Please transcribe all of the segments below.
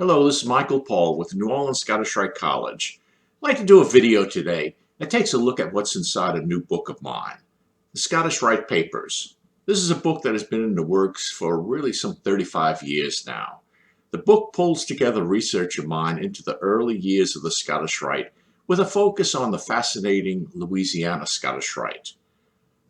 Hello, this is Michael Paul with New Orleans Scottish Rite College. I'd like to do a video today that takes a look at what's inside a new book of mine, the Scottish Rite Papers. This is a book that has been in the works for really some 35 years now. The book pulls together research of mine into the early years of the Scottish Rite with a focus on the fascinating Louisiana Scottish Rite.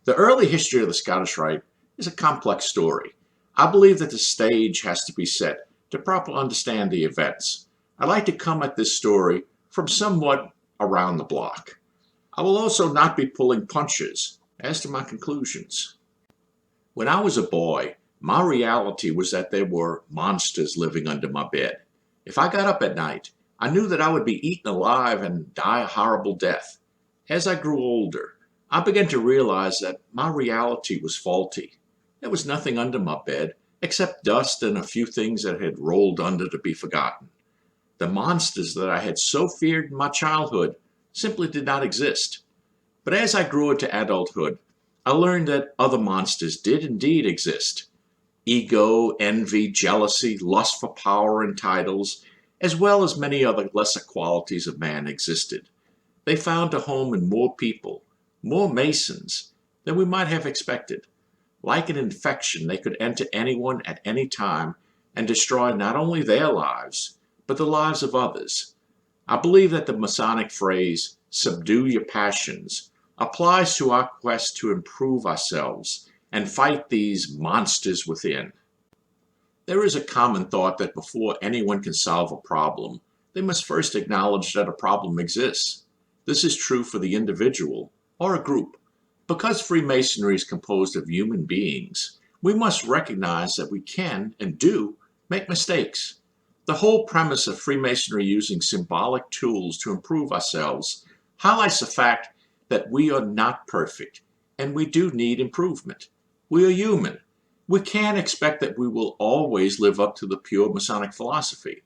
The early history of the Scottish Rite is a complex story. I believe that the stage has to be set to properly understand the events. I'd like to come at this story from somewhat around the block. I will also not be pulling punches as to my conclusions. When I was a boy, my reality was that there were monsters living under my bed. If I got up at night, I knew that I would be eaten alive and die a horrible death. As I grew older, I began to realize that my reality was faulty. There was nothing under my bed except dust and a few things that had rolled under to be forgotten. The monsters that I had so feared in my childhood simply did not exist. But as I grew into adulthood, I learned that other monsters did indeed exist. Ego, envy, jealousy, lust for power and titles, as well as many other lesser qualities of man existed. They found a home in more people, more Masons, than we might have expected. Like an infection, they could enter anyone at any time and destroy not only their lives, but the lives of others. I believe that the Masonic phrase, "subdue your passions," applies to our quest to improve ourselves and fight these monsters within. There is a common thought that before anyone can solve a problem, they must first acknowledge that a problem exists. This is true for the individual or a group. Because Freemasonry is composed of human beings, we must recognize that we can and do make mistakes. The whole premise of Freemasonry using symbolic tools to improve ourselves highlights the fact that we are not perfect and we do need improvement. We are human. We can't expect that we will always live up to the pure Masonic philosophy.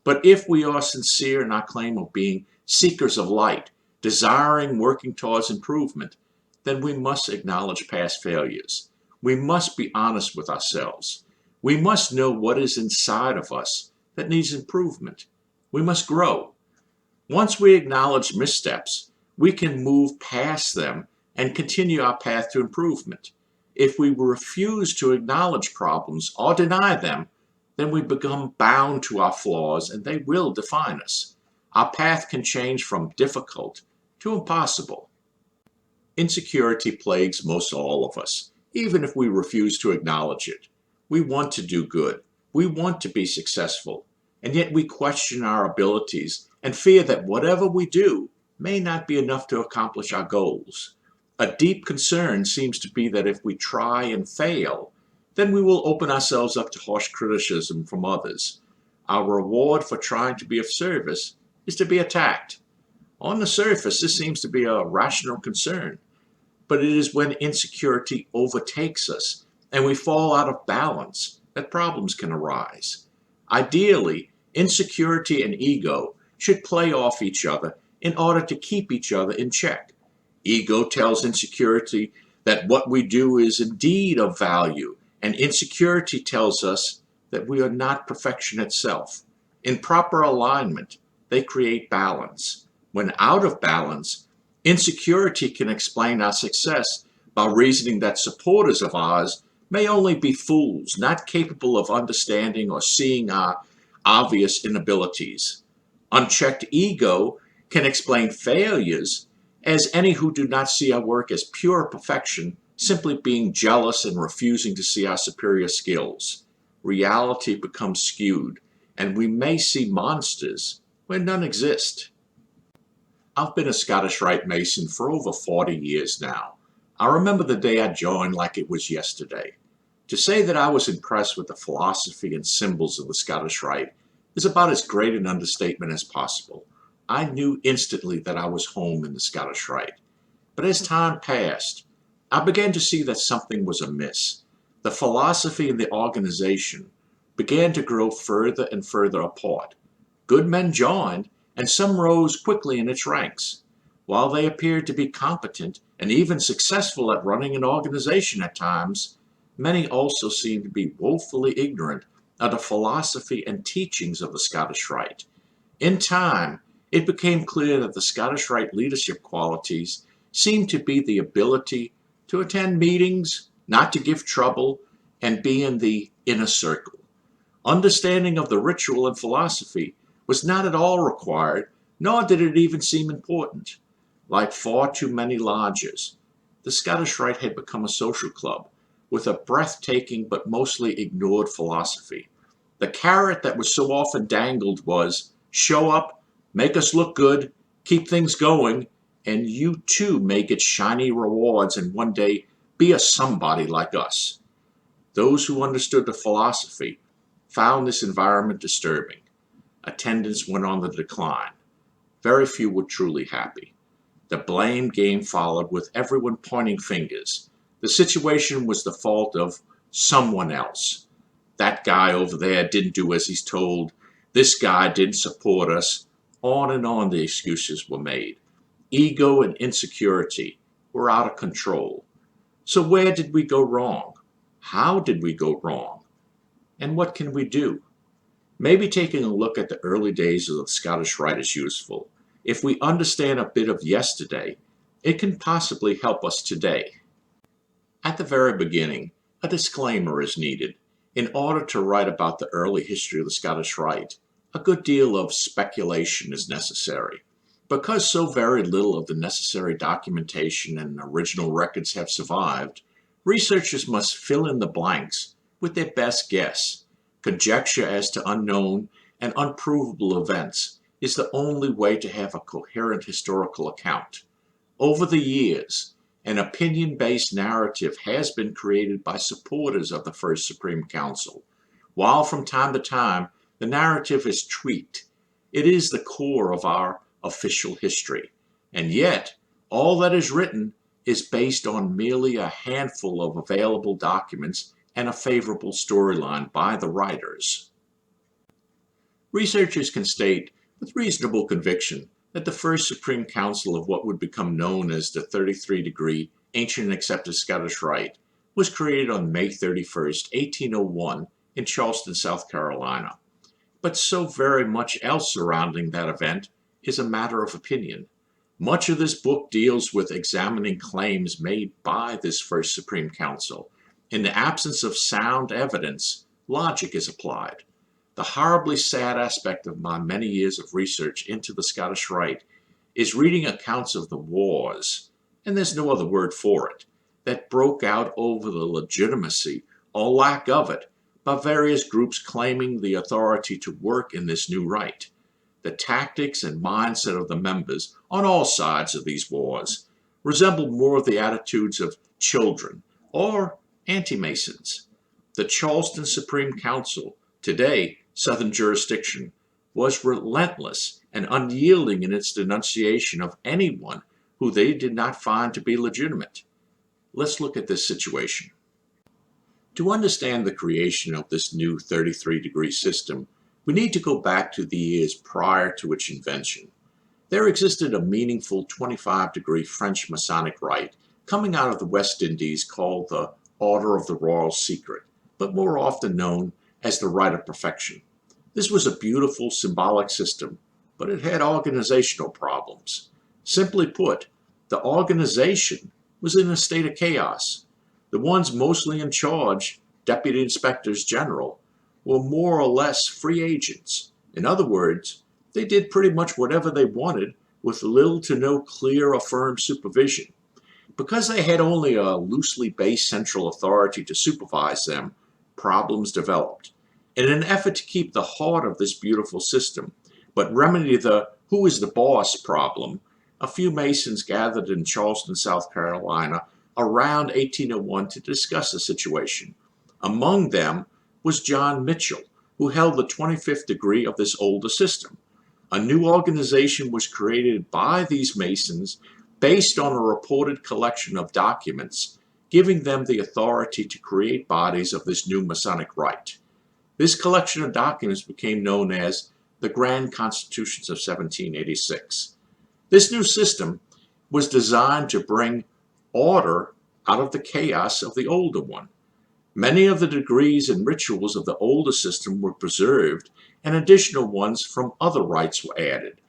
But if we are sincere in our claim of being seekers of light, desiring working towards improvement, then we must acknowledge past failures. We must be honest with ourselves. We must know what is inside of us that needs improvement. We must grow. Once we acknowledge missteps, we can move past them and continue our path to improvement. If we refuse to acknowledge problems or deny them, then we become bound to our flaws and they will define us. Our path can change from difficult to impossible. Insecurity plagues most all of us, even if we refuse to acknowledge it. We want to do good. We want to be successful. And yet we question our abilities and fear that whatever we do may not be enough to accomplish our goals. A deep concern seems to be that if we try and fail, then we will open ourselves up to harsh criticism from others. Our reward for trying to be of service is to be attacked. On the surface, this seems to be a rational concern. But it is when insecurity overtakes us and we fall out of balance that problems can arise. Ideally, insecurity and ego should play off each other in order to keep each other in check. Ego tells insecurity that what we do is indeed of value, and insecurity tells us that we are not perfection itself. In proper alignment, they create balance. When out of balance, insecurity can explain our success by reasoning that supporters of ours may only be fools, not capable of understanding or seeing our obvious inabilities. Unchecked ego can explain failures as any who do not see our work as pure perfection, simply being jealous and refusing to see our superior skills. Reality becomes skewed, and we may see monsters where none exist. I've been a Scottish Rite Mason for over 40 years now. I remember the day I joined like it was yesterday. To say that I was impressed with the philosophy and symbols of the Scottish Rite is about as great an understatement as possible. I knew instantly that I was home in the Scottish Rite. But as time passed, I began to see that something was amiss. The philosophy and the organization began to grow further and further apart. Good men joined, and some rose quickly in its ranks. While they appeared to be competent and even successful at running an organization at times, many also seemed to be woefully ignorant of the philosophy and teachings of the Scottish Rite. In time, it became clear that the Scottish Rite leadership qualities seemed to be the ability to attend meetings, not to give trouble, and be in the inner circle. Understanding of the ritual and philosophy was not at all required, nor did it even seem important. Like far too many lodges, the Scottish Rite had become a social club with a breathtaking but mostly ignored philosophy. The carrot that was so often dangled was, show up, make us look good, keep things going, and you too may get shiny rewards and one day be a somebody like us. Those who understood the philosophy found this environment disturbing. Attendance went on the decline. Very few were truly happy. The blame game followed, with everyone pointing fingers. The situation was the fault of someone else. That guy over there didn't do as he's told. This guy didn't support us. On and on the excuses were made. Ego and insecurity were out of control. So where did we go wrong? How did we go wrong? And what can we do? Maybe taking a look at the early days of the Scottish Rite is useful. If we understand a bit of yesterday, it can possibly help us today. At the very beginning, a disclaimer is needed. In order to write about the early history of the Scottish Rite, a good deal of speculation is necessary. Because so very little of the necessary documentation and original records have survived, researchers must fill in the blanks with their best guess. Conjecture as to unknown and unprovable events is the only way to have a coherent historical account. Over the years, an opinion-based narrative has been created by supporters of the First Supreme Council. While from time to time the narrative is tweaked, it is the core of our official history. And yet, all that is written is based on merely a handful of available documents and a favorable storyline by the writers. Researchers can state with reasonable conviction that the First Supreme Council of what would become known as the 33-degree Ancient and Accepted Scottish Rite was created on May 31, 1801 in Charleston, South Carolina. But so very much else surrounding that event is a matter of opinion. Much of this book deals with examining claims made by this First Supreme Council. In the absence of sound evidence, logic is applied. The horribly sad aspect of my many years of research into the Scottish Rite is reading accounts of the wars, and there's no other word for it, that broke out over the legitimacy or lack of it by various groups claiming the authority to work in this new rite. The tactics and mindset of the members on all sides of these wars resembled more of the attitudes of children or anti-Masons. The Charleston Supreme Council, today Southern jurisdiction, was relentless and unyielding in its denunciation of anyone who they did not find to be legitimate. Let's look at this situation. To understand the creation of this new 33-degree system, we need to go back to the years prior to its invention. There existed a meaningful 25-degree French Masonic Rite coming out of the West Indies called the Order of the Royal Secret, but more often known as the Rite of Perfection. This was a beautiful symbolic system, but it had organizational problems. Simply put, the organization was in a state of chaos. The ones mostly in charge, deputy inspectors general, were more or less free agents. In other words, they did pretty much whatever they wanted with little to no clear or firm supervision. Because they had only a loosely based central authority to supervise them, problems developed. In an effort to keep the heart of this beautiful system, but remedy the who is the boss problem, a few Masons gathered in Charleston, South Carolina around 1801 to discuss the situation. Among them was John Mitchell, who held the 25th degree of this older system. A new organization was created by these Masons based on a reported collection of documents giving them the authority to create bodies of this new Masonic Rite. This collection of documents became known as the Grand Constitutions of 1786. This new system was designed to bring order out of the chaos of the older one. Many of the degrees and rituals of the older system were preserved, and additional ones from other rites were added.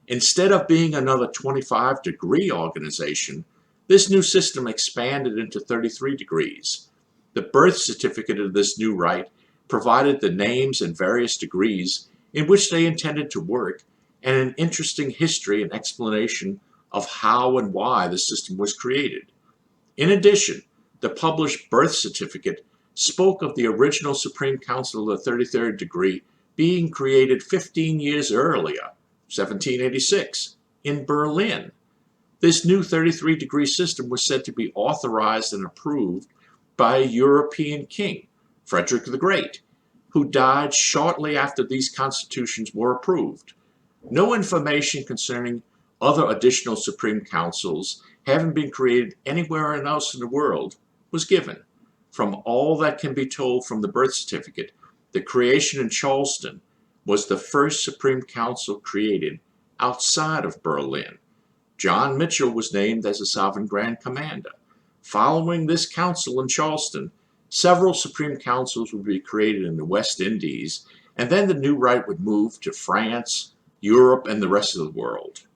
Instead of being another 25-degree organization, this new system expanded into 33 degrees. The birth certificate of this new rite provided the names and various degrees in which they intended to work, and an interesting history and explanation of how and why the system was created. In addition, the published birth certificate spoke of the original Supreme Council of the 33rd degree being created 15 years earlier, 1786, in Berlin. This new 33-degree system was said to be authorized and approved by a European king, Frederick the Great, who died shortly after these constitutions were approved. No information concerning other additional Supreme Councils having been created anywhere else in the world was given. From all that can be told from the birth certificate, the creation in Charleston was the first Supreme Council created outside of Berlin. John Mitchell was named as a Sovereign Grand Commander. Following this council in Charleston, several Supreme Councils would be created in the West Indies, and then the new rite would move to France, Europe, and the rest of the world.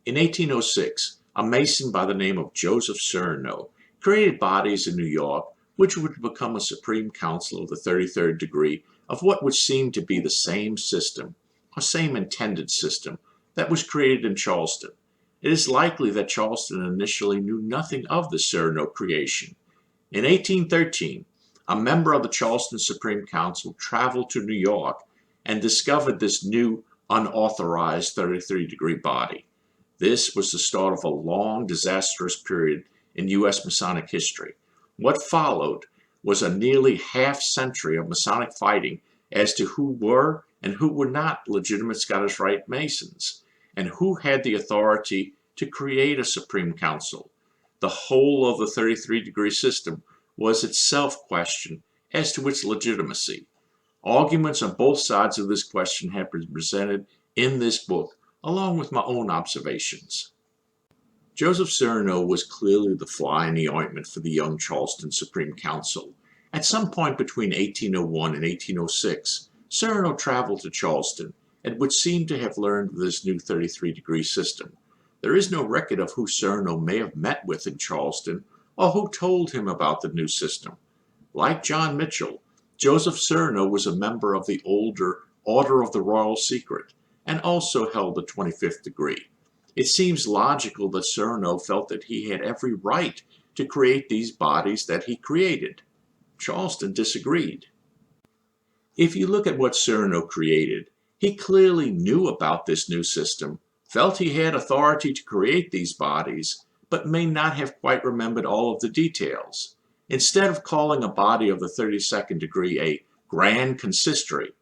In 1806, a Mason by the name of Joseph Cerneau created bodies in New York which would become a Supreme Council of the 33rd degree of what would seem to be the same system, or same intended system, that was created in Charleston. It is likely that Charleston initially knew nothing of the Cerneau creation. In 1813, a member of the Charleston Supreme Council traveled to New York and discovered this new unauthorized 33-degree body. This was the start of a long, disastrous period in U.S. Masonic history. What followed was a nearly half-century of Masonic fighting as to who were and who were not legitimate Scottish Rite Masons, and who had the authority to create a Supreme Council. The whole of the 33-degree system was itself questioned as to its legitimacy. Arguments on both sides of this question have been presented in this book, along with my own observations. Joseph Cerneau was clearly the fly in the ointment for the young Charleston Supreme Council. At some point between 1801 and 1806, Cerneau traveled to Charleston and would seem to have learned of this new 33-degree system. There is no record of who Cerneau may have met with in Charleston or who told him about the new system. Like John Mitchell, Joseph Cerneau was a member of the older Order of the Royal Secret and also held the 25th degree. It seems logical that Cerneau felt that he had every right to create these bodies that he created. Charleston disagreed. If you look at what Cerneau created, he clearly knew about this new system, felt he had authority to create these bodies, but may not have quite remembered all of the details. Instead of calling a body of the 32nd degree a Grand Consistory,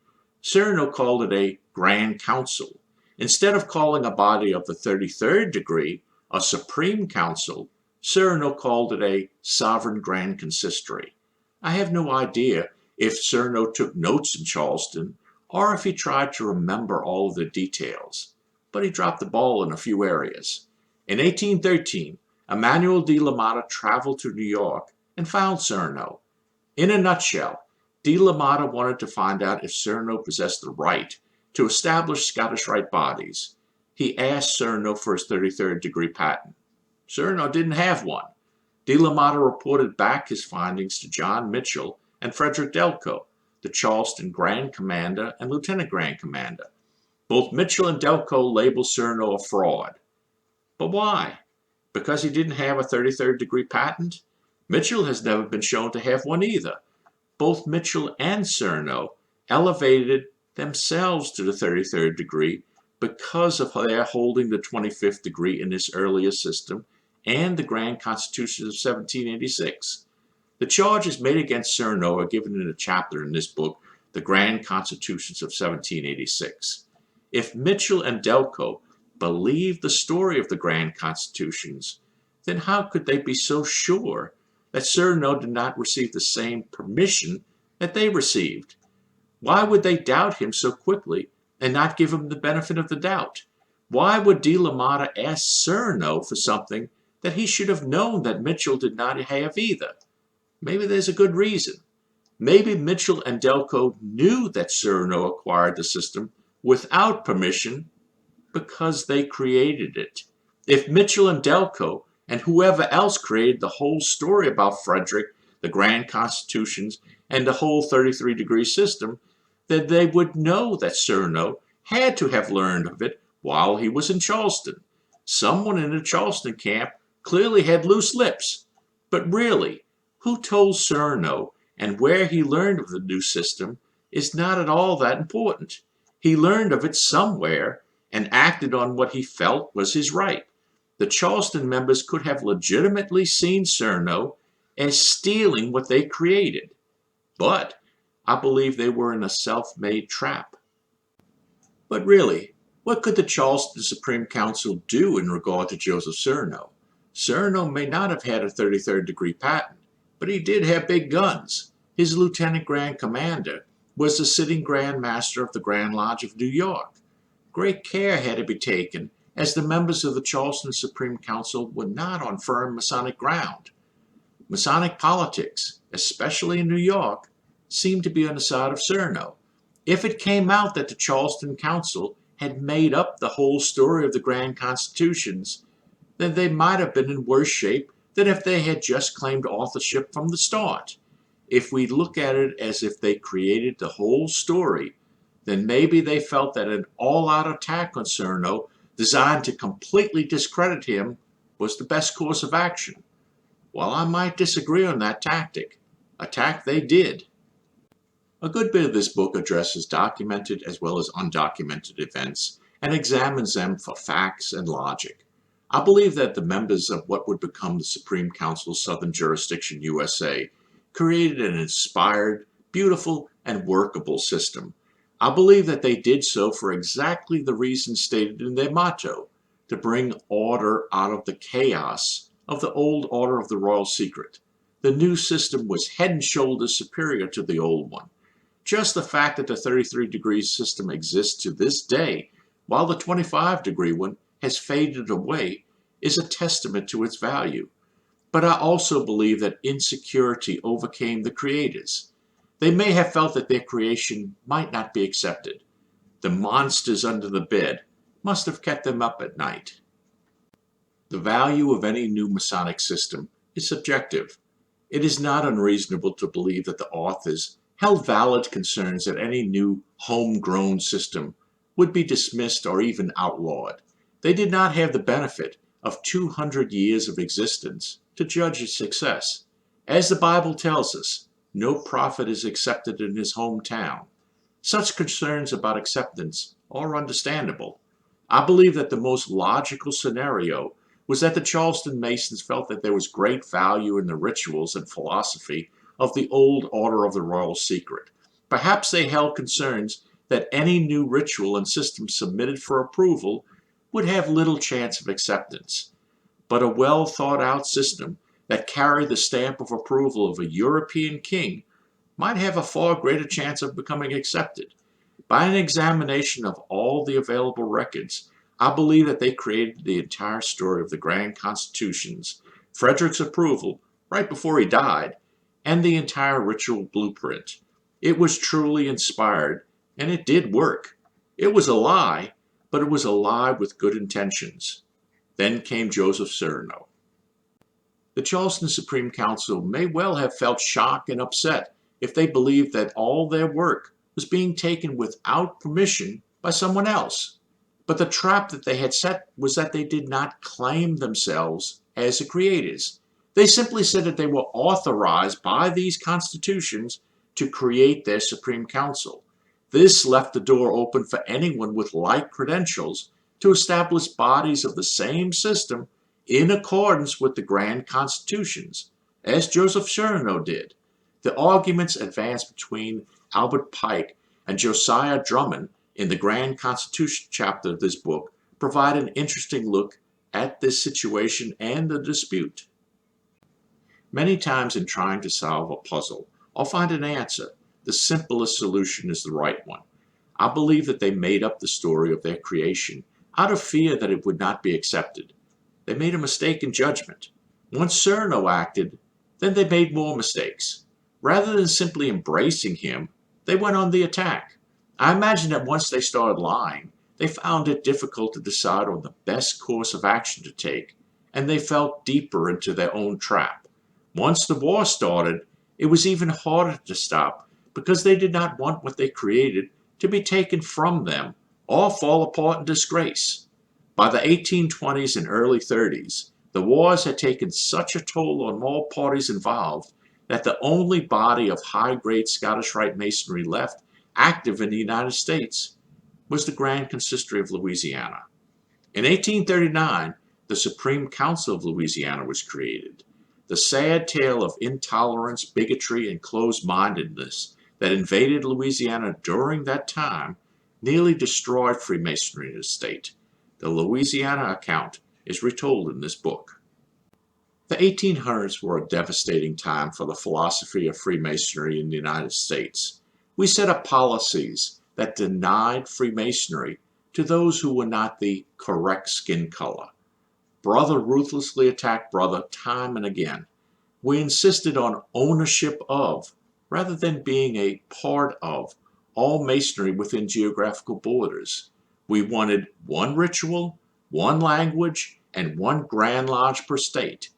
Cerneau called it a Grand Council. Instead of calling a body of the 33rd degree a Supreme Council, Cerneau called it a Sovereign Grand Consistory. I have no idea if Cerneau took notes in Charleston or if he tried to remember all of the details, but he dropped the ball in a few areas. In 1813, Emmanuel de la Motta traveled to New York and found Cerneau. In a nutshell, de la Motta wanted to find out if Cerneau possessed the right to establish Scottish Rite bodies. He asked Cerneau for his 33rd degree patent. Cerneau didn't have one. De la Motta reported back his findings to John Mitchell and Frederick Delco, the Charleston Grand Commander and Lieutenant Grand Commander. Both Mitchell and Delco labeled Cerneau a fraud. But why? Because he didn't have a 33rd degree patent? Mitchell has never been shown to have one either. Both Mitchell and Cerneau elevated themselves to the 33rd degree because of their holding the 25th degree in this earlier system and the Grand Constitution of 1786. The charges made against Cerneau are given in a chapter in this book, The Grand Constitutions of 1786. If Mitchell and Delco believed the story of the Grand Constitutions, then how could they be so sure that Cerneau did not receive the same permission that they received? Why would they doubt him so quickly and not give him the benefit of the doubt? Why would de la Motta ask Cerneau for something that he should have known that Mitchell did not have either? Maybe there's a good reason. Maybe Mitchell and Delco knew that Cerneau acquired the system without permission because they created it. If Mitchell and Delco and whoever else created the whole story about Frederick, the Grand Constitutions, and the whole 33-degree system, then they would know that Cerneau had to have learned of it while he was in Charleston. Someone in the Charleston camp clearly had loose lips. But really, who told Cerneau and where he learned of the new system is not at all that important. He learned of it somewhere and acted on what he felt was his right. The Charleston members could have legitimately seen Cerneau as stealing what they created. But I believe they were in a self-made trap. But really, what could the Charleston Supreme Council do in regard to Joseph Cerneau? Cerneau may not have had a 33rd degree patent, but he did have big guns. His Lieutenant Grand Commander was the sitting Grand Master of the Grand Lodge of New York. Great care had to be taken, as the members of the Charleston Supreme Council were not on firm Masonic ground. Masonic politics, especially in New York, seemed to be on the side of Cerneau. If it came out that the Charleston Council had made up the whole story of the Grand Constitutions, then they might have been in worse shape than if they had just claimed authorship from the start. If we look at it as if they created the whole story, then maybe they felt that an all-out attack on Cerneau designed to completely discredit him was the best course of action. While I might disagree on that tactic, attack they did. A good bit of this book addresses documented as well as undocumented events and examines them for facts and logic. I believe that the members of what would become the Supreme Council Southern Jurisdiction USA created an inspired, beautiful, and workable system. I believe that they did so for exactly the reason stated in their motto, to bring order out of the chaos of the old order of the Royal Secret. The new system was head and shoulders superior to the old one. Just the fact that the 33-degree system exists to this day, while the 25-degree one has faded away, is a testament to its value. But I also believe that insecurity overcame the creators. They may have felt that their creation might not be accepted. The monsters under the bed must have kept them up at night. The value of any new Masonic system is subjective. It is not unreasonable to believe that the authors held valid concerns that any new homegrown system would be dismissed or even outlawed. They did not have the benefit of 200 years of existence to judge its success. As the Bible tells us, no prophet is accepted in his hometown. Such concerns about acceptance are understandable. I believe that the most logical scenario was that the Charleston Masons felt that there was great value in the rituals and philosophy of the old order of the Royal Secret. Perhaps they held concerns that any new ritual and system submitted for approval would have little chance of acceptance. But a well-thought-out system that carried the stamp of approval of a European king might have a far greater chance of becoming accepted. By an examination of all the available records, I believe that they created the entire story of the Grand Constitutions, Frederick's approval right before he died, and the entire ritual blueprint. It was truly inspired, and it did work. It was a lie, but it was a lie with good intentions. Then came Joseph Cerneau. The Charleston Supreme Council may well have felt shock and upset if they believed that all their work was being taken without permission by someone else. But the trap that they had set was that they did not claim themselves as the creators. They simply said that they were authorized by these constitutions to create their Supreme Council. This left the door open for anyone with like credentials to establish bodies of the same system in accordance with the Grand Constitutions, as Joseph Cerneau did. The arguments advanced between Albert Pike and Josiah Drummond in the Grand Constitution chapter of this book provide an interesting look at this situation and the dispute. Many times in trying to solve a puzzle or find an answer, the simplest solution is the right one. I believe that they made up the story of their creation out of fear that it would not be accepted. They made a mistake in judgment. Once Cerneau acted, Then they made more mistakes. Rather than simply embracing him, they went on the attack. I imagine that once they started lying, they found it difficult to decide on the best course of action to take, and they fell deeper into their own trap. Once the war started, it was even harder to stop because they did not want what they created to be taken from them or fall apart in disgrace. By the 1820s and early 30s, the wars had taken such a toll on all parties involved that the only body of high-grade Scottish Rite Masonry left active in the United States was the Grand Consistory of Louisiana. In 1839, the Supreme Council of Louisiana was created. The sad tale of intolerance, bigotry, and closed-mindedness that invaded Louisiana during that time nearly destroyed Freemasonry in the state. The Louisiana account is retold in this book. The 1800s were a devastating time for the philosophy of Freemasonry in the United States. We set up policies that denied Freemasonry to those who were not the correct skin color. Brother ruthlessly attacked brother time and again. We insisted on ownership of, rather than being a part of, all Masonry within geographical borders. We wanted one ritual, one language, and one Grand Lodge per state.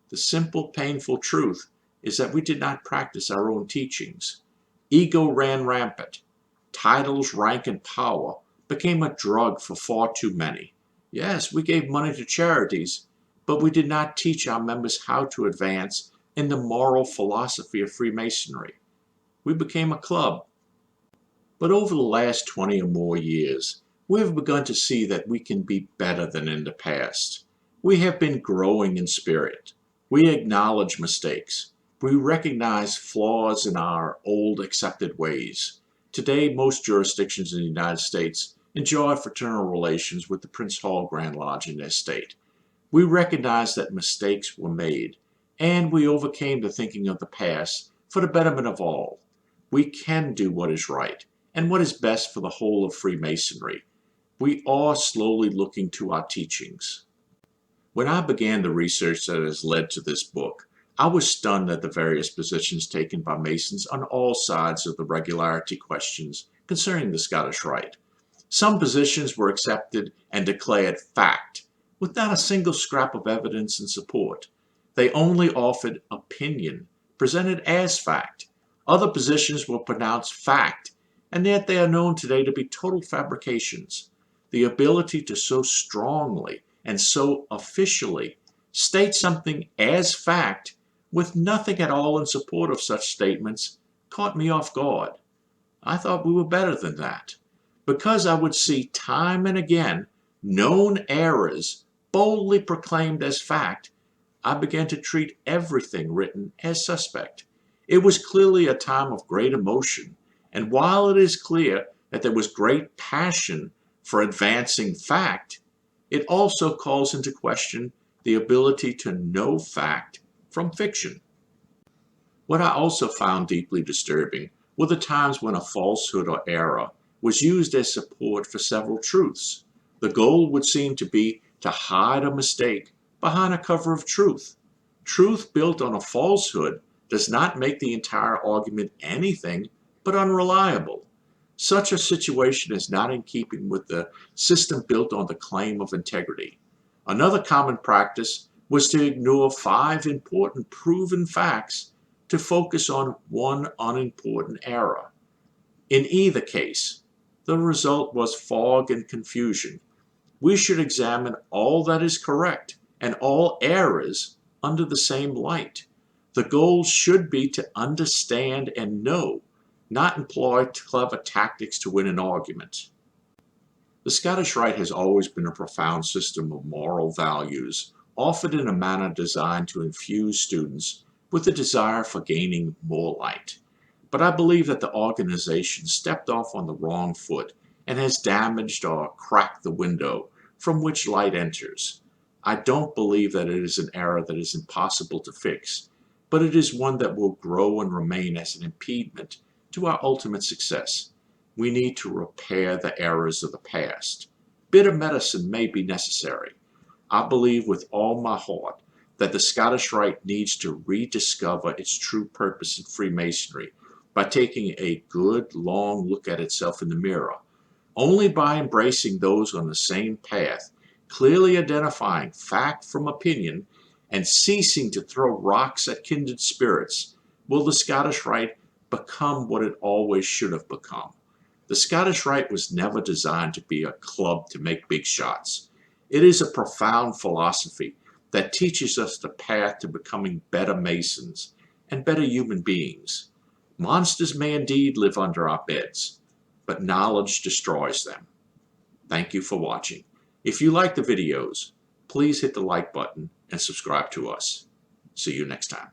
The simple, painful truth is that we did not practice our own teachings. Ego ran rampant. Titles, rank, and power became a drug for far too many. Yes, we gave money to charities, but we did not teach our members how to advance in the moral philosophy of Freemasonry. We became a club. But over the last 20 or more years, we have begun to see that we can be better than in the past. We have been growing in spirit. We acknowledge mistakes. We recognize flaws in our old accepted ways. Today, most jurisdictions in the United States enjoy fraternal relations with the Prince Hall Grand Lodge in their state. We recognize that mistakes were made, and we overcame the thinking of the past for the betterment of all. We can do what is right and what is best for the whole of Freemasonry. We are slowly looking to our teachings. When I began the research that has led to this book, I was stunned at the various positions taken by Masons on all sides of the regularity questions concerning the Scottish Rite. Some positions were accepted and declared fact, without a single scrap of evidence in support. They only offered opinion, presented as fact. Other positions were pronounced fact, and yet they are known today to be total fabrications. The ability to so strongly and so officially state something as fact with nothing at all in support of such statements caught me off guard. I thought we were better than that. Because I would see time and again known errors boldly proclaimed as fact, I began to treat everything written as suspect. It was clearly a time of great emotion, and while it is clear that there was great passion for advancing fact, it also calls into question the ability to know fact from fiction. What I also found deeply disturbing were the times when a falsehood or error was used as support for several truths. The goal would seem to be to hide a mistake behind a cover of truth. Truth built on a falsehood does not make the entire argument anything but unreliable. Such a situation is not in keeping with the system built on the claim of integrity. Another common practice was to ignore 5 important proven facts to focus on one unimportant error. In either case, the result was fog and confusion. We should examine all that is correct and all errors under the same light. The goal should be to understand and know, not employ clever tactics to win an argument. The Scottish Rite has always been a profound system of moral values, offered in a manner designed to infuse students with a desire for gaining more light. But I believe that the organization stepped off on the wrong foot and has damaged or cracked the window from which light enters. I don't believe that it is an error that is impossible to fix, but it is one that will grow and remain as an impediment to our ultimate success. We need to repair the errors of the past. Bitter medicine may be necessary. I believe with all my heart that the Scottish Rite needs to rediscover its true purpose in Freemasonry by taking a good, long look at itself in the mirror. Only by embracing those on the same path, clearly identifying fact from opinion, and ceasing to throw rocks at kindred spirits, will the Scottish Rite become what it always should have become. The Scottish Rite was never designed to be a club to make big shots. It is a profound philosophy that teaches us the path to becoming better Masons and better human beings. Monsters may indeed live under our beds, but knowledge destroys them. Thank you for watching. If you like the videos, please hit the like button and subscribe to us. See you next time.